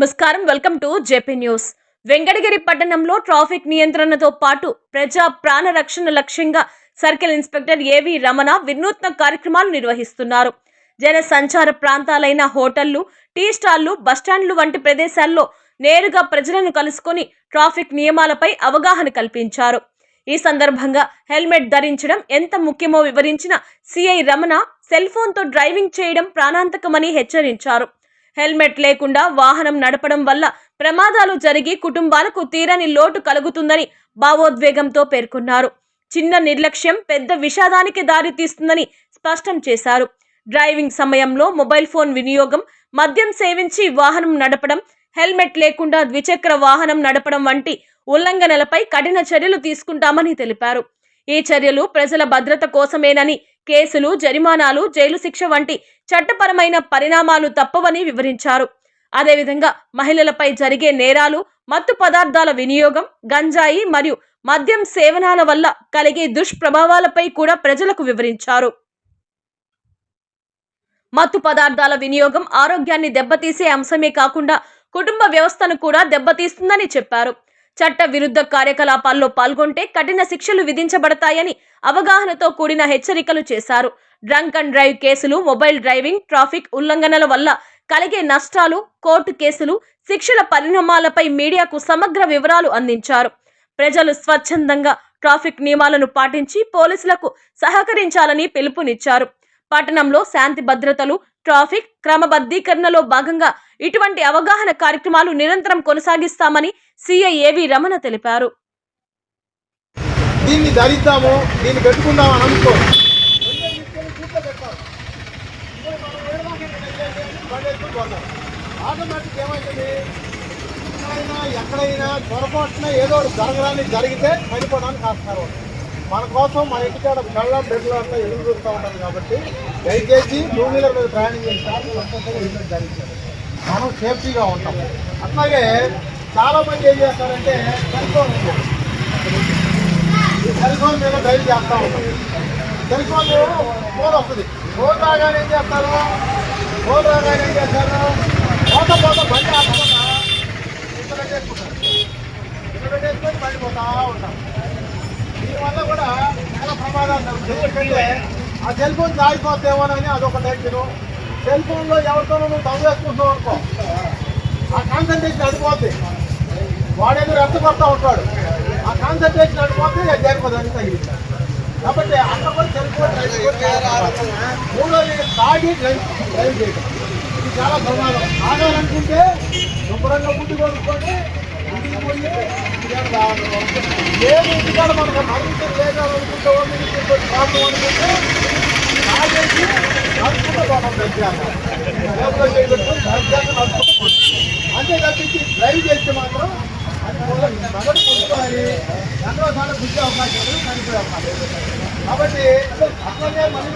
నమస్కారం, welcome to JP news. Venkatagiri పట్టణంలో traffic నియంత్రణతో పాటు ప్రజా ప్రాణ రక్షణ లక్ష్యంగా సర్కిల్ ఇన్స్పెక్టర్ ఏవి రమణ వినూత్న కార్యక్రమాలు నిర్వహిస్తున్నారు. జన సంచార ప్రాంతాలైన హోటళ్లు, టీ స్టాళ్లు, బస్టాండ్లు వంటి ప్రదేశాల్లో నేరుగా ప్రజలను కలుసుకొని ట్రాఫిక్ నియమాలపై అవగాహన కల్పించారు. ఈ సందర్భంగా హెల్మెట్ ధరించడం ఎంత ముఖ్యమో వివరించిన సిఐ రమణ సెల్ ఫోన్తో డ్రైవింగ్ చేయడం ప్రాణాంతకమని హెచ్చరించారు. హెల్మెట్ లేకుండా వాహనం నడపడం వల్ల ప్రమాదాలు జరిగి కుటుంబాలకు తీరని లోటు కలుగుతుందని భావోద్వేగంతో పేర్కొన్నారు. చిన్న నిర్లక్ష్యం పెద్ద విషాదానికి దారితీస్తుందని స్పష్టం చేశారు. డ్రైవింగ్ సమయంలో మొబైల్ ఫోన్ వినియోగం, మద్యం సేవించి వాహనం నడపడం, హెల్మెట్ లేకుండా ద్విచక్ర వాహనం నడపడం వంటి ఉల్లంఘనలపై కఠిన చర్యలు తీసుకుంటామని తెలిపారు. ఈ చర్యలు ప్రజల భద్రత కోసమేనని, కేసులు, జరిమానాలు, జైలు శిక్ష వంటి చట్టపరమైన పరిణామాలు తప్పవని వివరించారు. అదేవిధంగా మహిళలపై జరిగే నేరాలు, మత్తు పదార్థాల వినియోగం, గంజాయి మరియు మద్యం సేవనాల వల్ల కలిగే దుష్ప్రభావాలపై కూడా ప్రజలకు వివరించారు. మత్తు పదార్థాల వినియోగం ఆరోగ్యాన్ని దెబ్బతీసే అంశమే కాకుండా కుటుంబ వ్యవస్థను కూడా దెబ్బతీస్తుందని చెప్పారు. చట్ట విరుద్ధ కార్యకలాపాల్లో పాల్గొంటే కఠిన శిక్షలు విధించబడతాయని అవగాహనతో కూడిన హెచ్చరికలు చేశారు. డ్రంక్ అండ్ డ్రైవ్ కేసులు, మొబైల్ డ్రైవింగ్, ట్రాఫిక్ ఉల్లంఘనల వల్ల కలిగే నష్టాలు, కోర్టు కేసులు, శిక్షల పరిణామాలపై మీడియాకు సమగ్ర వివరాలు అందించారు. ప్రజలు స్వచ్ఛందంగా ట్రాఫిక్ నియమాలను పాటించి పోలీసులకు సహకరించాలని పిలుపునిచ్చారు. పట్టణంలో శాంతి భద్రతలు, ట్రాఫిక్ క్రమబద్ధీకరణలో భాగంగా ఇటువంటి అవగాహన కార్యక్రమాలు నిరంతరం కొనసాగిస్తామని సిఐ ఏవి రమణ తెలిపారు. దీన్ని ధరిద్దాము, దీన్ని పెట్టుకుందాము అని అనుకో, ఆటోమేటిక్ ఏమైతుంది, ఎక్కడైనా పొరపాటున ఏదో జరగడానికి జరిగితే పడిపోవడానికి కాస్తారు. మన కోసం మన ఇంటికాడ బెల్లం బెడ్లు అంతా ఎదురు చూస్తూ ఉంటారు. కాబట్టి దయచేసి 2 వీలర్ మీద ప్రయాణం చేస్తారు, హెల్మెట్ ధరించారు, మనం సేఫ్టీగా ఉంటాం. అట్లాగే చాలామంది ఏం చేస్తారంటే సెల్ ఫోన్ మీద డ్రైవ్ చేస్తూ ఉంటాం. సెల్ ఫోన్ ఫోన్ వస్తుంది, ఫోన్ రాగానే ఏం చేస్తారు, పోత బండి ఆపకుండా ఇక్కడ పెట్టేసుకొని పడిపోతూ ఉంటాం. దీనివల్ల కూడా చాలా ప్రమాదాలు జరుగుతాయి. ఎందుకంటే ఆ సెల్ ఫోన్ దాడిపోతేమోనని అదొక టెన్షన్. సెల్ ఫోన్లో ఎవరితోనో నువ్వు తవ్వు వేసుకుంటావు అనుకో, ఆ కాన్సన్ట్రేషన్ అడిపోద్ది. వాడేదో రెచ్చగొడతా ఉంటాడు, ఆ కాన్సన్ట్రేషన్ అడిపోతే జరిపోదని తగిలింది. కాబట్టి అక్కడ కూడా సెల్ ఫోన్ మూడోది తాగి డ్రైవ్ చేయడం, ఇది చాలా ప్రమాదం. ఆగాలనుకుంటే శుభ్రంగా గుడ్డు కొనుక్కొని ఇంటికి పోయి లేదు ఇంటికాడ మనకు మరణించడం లేదనుకుంటే ప్రాబ్లం అనుకుంటే తాగేసి నడుచుకుంటే పోవడం దర్జాగా నడుచుకోవాలి. అంతే తప్పించి డ్రైవ్ చేస్తే మాత్రం అది మొదటి కొనుక్కోవాలి, రెండోసారి గుడ్డే అవకాశాలు చనిపోయే అవకాశం. కాబట్టి అట్లనే మళ్ళీ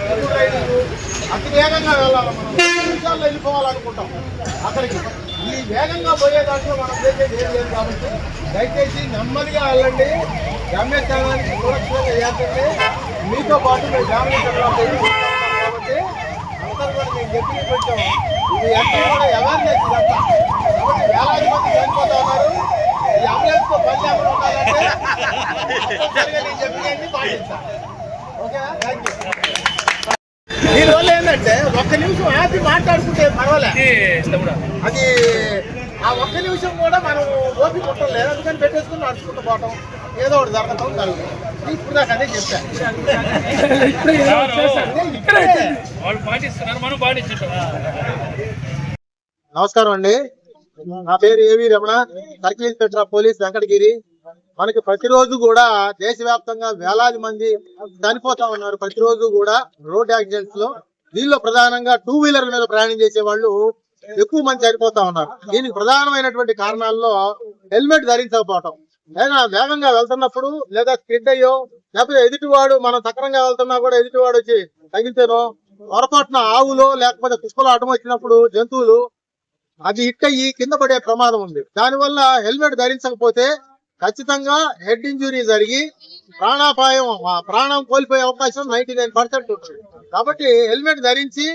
అతి వేగంగా వెళ్ళాలి. మనం 2 నిమిషాల్లో వెళ్ళిపోవాలనుకుంటాం అక్కడికి. ఈ వేగంగా పోయే దాంట్లో మనం చేసేది ఏం లేదు. కాబట్టి దయచేసి నెమ్మదిగా వెళ్ళండి, గమ్యస్థానానికి సురక్షితంగా చేయండి. మీతో పాటు మేము ఫ్యామిలీ కాబట్టి అందరూ కూడా మేము చెప్పి కొంచెం ఇది ఎంత కూడా అవేర్నెస్ ఇదంతా. కాబట్టి వేలాది మంది చనిపోతా ఉన్నారు. ఈ అంబులెన్స్తో పని లేకుండా ఉండాలంటే నేను చెప్పినవన్నీ పాటిస్తాను. ఓకేనా? Thank you. దీనివల్ల ఏంటంటే 1 నిమిషం హ్యాపీ మాట్లాడుకుంటే పర్వాలేదు. అది ఆ 1 నిమిషం కూడా మనం ఓపిక ఉండలేదు, అందుకని పెట్టేసుకుని నడుచుకుంటూ పోవటం, ఏదో ఒకటి జరగటం జరుగుతుంది. ఇప్పుడు దాకా అదే చెప్పాను. నమస్కారం అండి, నా పేరు ఏవి Ramana, circle inspector of police Venkatagiri. మనకి ప్రతిరోజు కూడా దేశవ్యాప్తంగా వేలాది మంది చనిపోతా ఉన్నారు. ప్రతిరోజు కూడా రోడ్ యాక్సిడెంట్స్ లో దీనిలో ప్రధానంగా 2 వీలర్ మీద ప్రయాణం చేసే వాళ్ళు ఎక్కువ మంది చనిపోతా ఉన్నారు. దీనికి ప్రధానమైనటువంటి కారణాల్లో హెల్మెట్ ధరించకపోవటం, లేదా వేగంగా వెళ్తున్నప్పుడు లేదా స్కిడ్ అయ్యో, లేకపోతే ఎదుటివాడు మనం సక్రంగా వెళ్తున్నా కూడా ఎదుటివాడు వచ్చి తగిలితేనో, పొరపాటున ఆవులో లేకపోతే కుక్కలో అడ్డం వచ్చినప్పుడు జంతువులు అది హిట్ అయ్యి కింద పడే ప్రమాదం ఉంది. దానివల్ల హెల్మెట్ ధరించకపోతే ఖచ్చితంగా హెడ్ ఇంజురీ జరిగి ప్రాణం కోల్పోయే అవకాశం 99% ఉంటుంది. కాబట్టి హెల్మెట్ ధరించి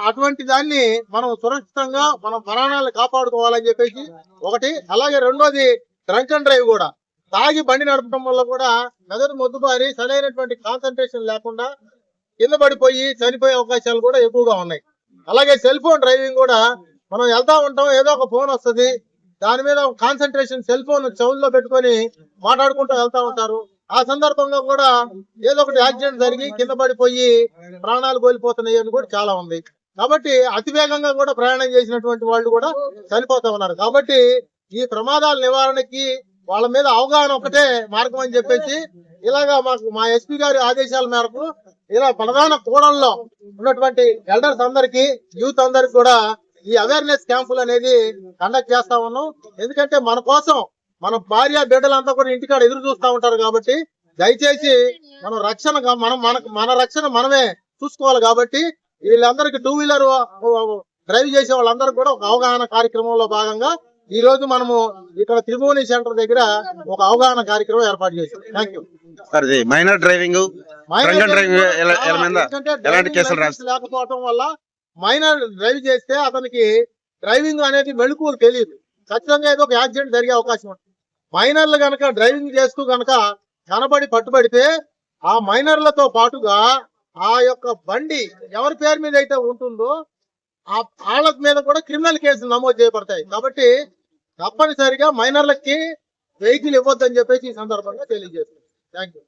అటువంటి దాన్ని మనం సురక్షితంగా మనం ప్రాణాలను కాపాడుకోవాలని చెప్పేసి ఒకటి. అలాగే రెండోది డ్రంక్ అండ్ డ్రైవ్ కూడా, తాగి బండి నడపడం వల్ల కూడా మెదడు మొద్దుబారి సరైనటువంటి కాన్సన్ట్రేషన్ లేకుండా కింద పడిపోయి చనిపోయే అవకాశాలు కూడా ఎక్కువగా ఉన్నాయి. అలాగే సెల్ ఫోన్ డ్రైవింగ్ కూడా, మనం వెళ్తా ఉంటాం, ఏదో ఒక ఫోన్ వస్తుంది, దాని మీద కాన్సన్ట్రేషన్ సెల్ ఫోన్ చెవుల్లో పెట్టుకొని మాట్లాడుకుంటూ వెళ్తా ఉంటారు. ఆ సందర్భంగా కూడా ఏదో ఒకటి యాక్సిడెంట్ జరిగి కింద పడిపోయి ప్రాణాలు కోల్పోతున్నాయి అని కూడా చాలా ఉంది. కాబట్టి అతివేగంగా కూడా ప్రయాణం చేసినటువంటి వాళ్ళు కూడా చనిపోతా ఉన్నారు. కాబట్టి ఈ ప్రమాదాల నివారణకి వాళ్ళ మీద అవగాహన ఒకటే మార్గం అని చెప్పేసి ఇలాగా మా ఎస్పీ గారి ఆదేశాల మేరకు ఇలా ప్రధాన కూడల్లో ఉన్నటువంటి ఎల్డర్స్ అందరికి, యూత్ అందరికి కూడా ఈ అవేర్నెస్ క్యాంపులు అనేది కండక్ట్ చేస్తా ఉన్నాం. ఎందుకంటే మన కోసం మన భార్య బిడ్డలంతా కూడా ఇంటికాడ ఎదురు చూస్తా ఉంటారు. కాబట్టి దయచేసి మనం రక్షణ మన రక్షణ మనమే చూసుకోవాలి. కాబట్టి వీళ్ళందరికీ టూ వీలర్ డ్రైవ్ చేసే వాళ్ళందరూ కూడా ఒక అవగాహన కార్యక్రమంలో భాగంగా ఈ రోజు మనము ఇక్కడ త్రిభువని సెంటర్ దగ్గర ఒక అవగాహన కార్యక్రమం ఏర్పాటు చేశాం. Thank you sir. ఇది మైనర్ డ్రైవింగ్ లేకపోవడం వల్ల మైనర్ డ్రైవ్ చేస్తే అతనికి డ్రైవింగ్ అనేది మెళుకువలు తెలియదు, ఖచ్చితంగా ఏదో ఒక యాక్సిడెంట్ జరిగే అవకాశం ఉంటుంది. మైనర్లు గనక డ్రైవింగ్ చేస్తూ గనక కనబడి పట్టుబడితే ఆ మైనర్లతో పాటుగా ఆ యొక్క బండి ఎవరి పేరు మీద అయితే ఉంటుందో ఆ వాళ్ళ మీద కూడా క్రిమినల్ కేసులు నమోదు చేయబడతాయి. కాబట్టి తప్పనిసరిగా మైనర్లకి వెహికల్ ఇవ్వద్దని చెప్పేసి ఈ సందర్భంగా తెలియజేస్తుంది. Thank you.